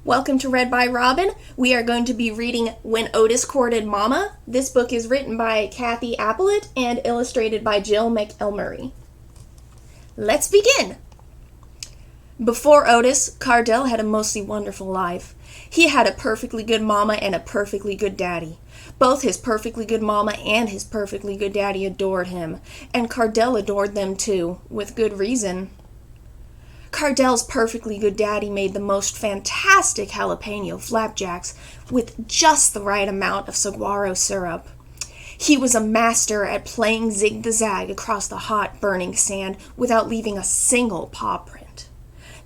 Welcome to Read by Robin. We are going to be reading When Otis Courted Mama. This book is written by Kathi Appelt and illustrated by Jill McElmurry. Let's begin! Before Otis, Cardell had a mostly wonderful life. He had a perfectly good mama and a perfectly good daddy. Both his perfectly good mama and his perfectly good daddy adored him, and Cardell adored them too, with good reason. Cardell's perfectly good daddy made the most fantastic jalapeno flapjacks with just the right amount of saguaro syrup. He was a master at playing zig-the-zag across the hot, burning sand without leaving a single paw print.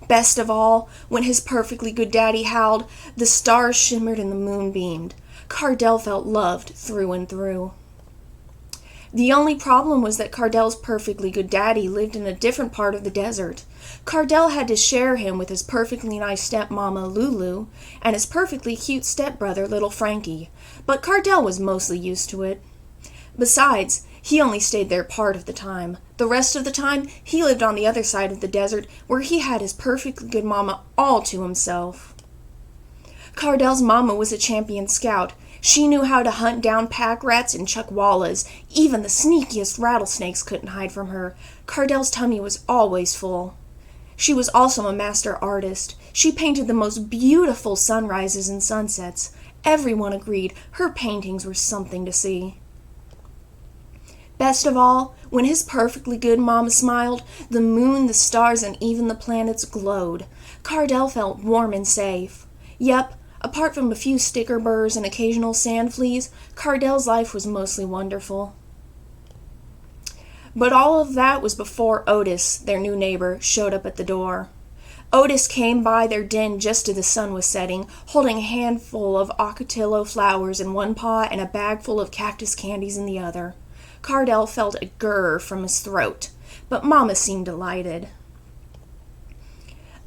Best of all, when his perfectly good daddy howled, the stars shimmered and the moon beamed. Cardell felt loved through and through. The only problem was that Cardell's perfectly good daddy lived in a different part of the desert. Cardell had to share him with his perfectly nice stepmama, Lulu, and his perfectly cute stepbrother, little Frankie, but Cardell was mostly used to it. Besides, he only stayed there part of the time. The rest of the time, he lived on the other side of the desert, where he had his perfectly good mama all to himself. Cardell's mama was a champion scout. She knew how to hunt down pack rats and chuckwallas. Even the sneakiest rattlesnakes couldn't hide from her. Cardell's tummy was always full. She was also a master artist. She painted the most beautiful sunrises and sunsets. Everyone agreed her paintings were something to see. Best of all, when his perfectly good mama smiled, the moon, the stars, and even the planets glowed. Cardell felt warm and safe. Yep, apart from a few sticker burrs and occasional sand fleas, Cardell's life was mostly wonderful. But all of that was before Otis, their new neighbor, showed up at the door. Otis came by their den just as the sun was setting, holding a handful of ocotillo flowers in one paw and a bag full of cactus candies in the other. Cardell felt a grrr from his throat, but Mama seemed delighted.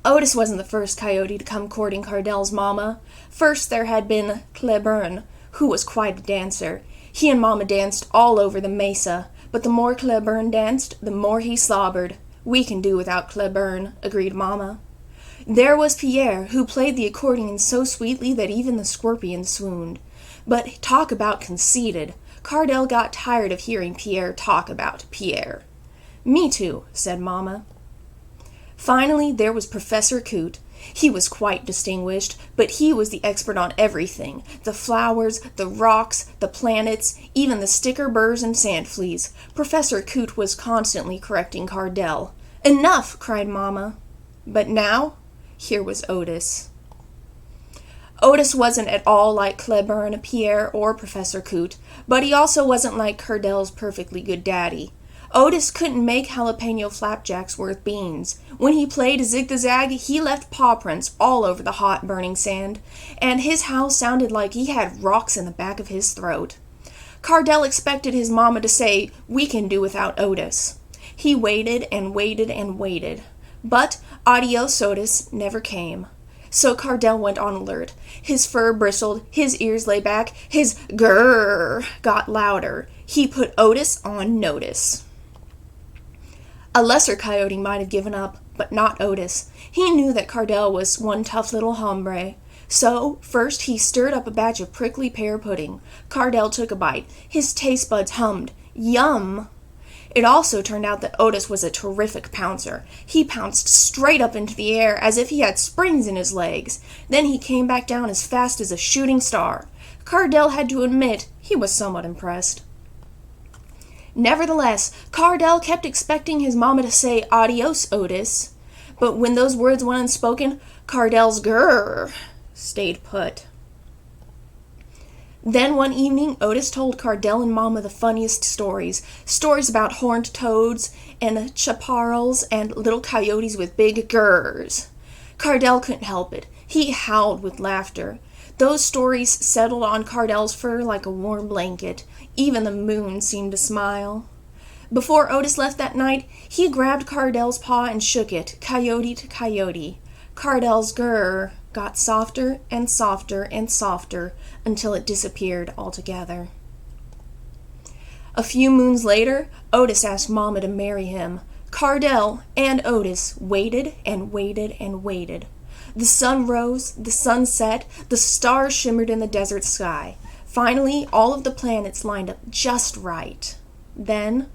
Otis wasn't the first coyote to come courting Cardell's mama. First there had been Cleburne, who was quite a dancer. He and Mama danced all over the mesa, but the more Cleburne danced, the more he slobbered. "We can do without Cleburne," agreed Mama. There was Pierre, who played the accordion so sweetly that even the scorpions swooned. But talk about conceited. Cardell got tired of hearing Pierre talk about Pierre. "Me too," said Mama. Finally, there was Professor Coot. He was quite distinguished, but he was the expert on everything. The flowers, the rocks, the planets, even the sticker burrs and sand fleas. Professor Coot was constantly correcting Cardell. "Enough!" cried Mama. But now, here was Otis. Otis wasn't at all like Cleburne, Pierre, or Professor Coot, but he also wasn't like Cardell's perfectly good daddy. Otis couldn't make jalapeno flapjacks worth beans. When he played zig-the-zag, he left paw prints all over the hot, burning sand, and his howl sounded like he had rocks in the back of his throat. Cardell expected his mama to say, "We can do without Otis." He waited and waited and waited, but adios Otis never came. So Cardell went on alert. His fur bristled, his ears lay back, his grrr got louder. He put Otis on notice. A lesser coyote might have given up, but not Otis. He knew that Cardell was one tough little hombre. So, first he stirred up a batch of prickly pear pudding. Cardell took a bite. His taste buds hummed. Yum! It also turned out that Otis was a terrific pouncer. He pounced straight up into the air as if he had springs in his legs. Then he came back down as fast as a shooting star. Cardell had to admit he was somewhat impressed. Nevertheless, Cardell kept expecting his mama to say, "Adios, Otis." But when those words went unspoken, Cardell's grrr stayed put. Then one evening, Otis told Cardell and Mama the funniest stories. Stories about horned toads and chaparrals and little coyotes with big grrrs. Cardell couldn't help it. He howled with laughter. Those stories settled on Cardell's fur like a warm blanket. Even the moon seemed to smile. Before Otis left that night, he grabbed Cardell's paw and shook it, coyote to coyote. Cardell's grrr got softer and softer and softer until it disappeared altogether. A few moons later, Otis asked Mama to marry him. Cardell and Otis waited and waited and waited. The sun rose, the sun set, the stars shimmered in the desert sky. Finally, all of the planets lined up just right. Then,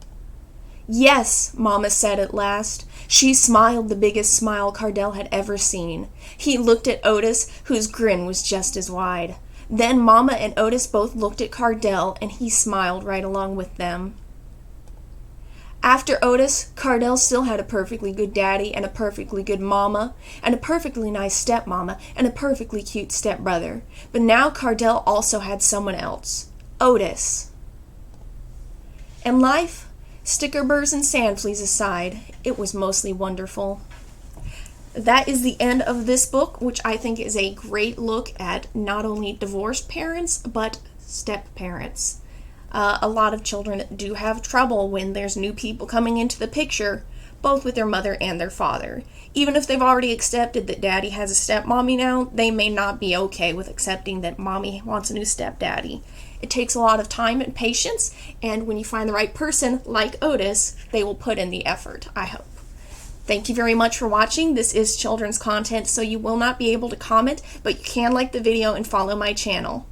"Yes," Mama said at last. She smiled the biggest smile Cardell had ever seen. He looked at Otis, whose grin was just as wide. Then Mama and Otis both looked at Cardell, and he smiled right along with them. After Otis, Cardell still had a perfectly good daddy and a perfectly good mama and a perfectly nice stepmama and a perfectly cute stepbrother. But now Cardell also had someone else. Otis. And life, sticker burrs and sand fleas aside, it was mostly wonderful. That is the end of this book, which I think is a great look at not only divorced parents, but step-parents. A lot of children do have trouble when there's new people coming into the picture, both with their mother and their father. Even if they've already accepted that daddy has a stepmommy now, they may not be okay with accepting that mommy wants a new stepdaddy. It takes a lot of time and patience, and when you find the right person, like Otis, they will put in the effort, I hope. Thank you very much for watching. This is children's content, so you will not be able to comment, but you can like the video and follow my channel.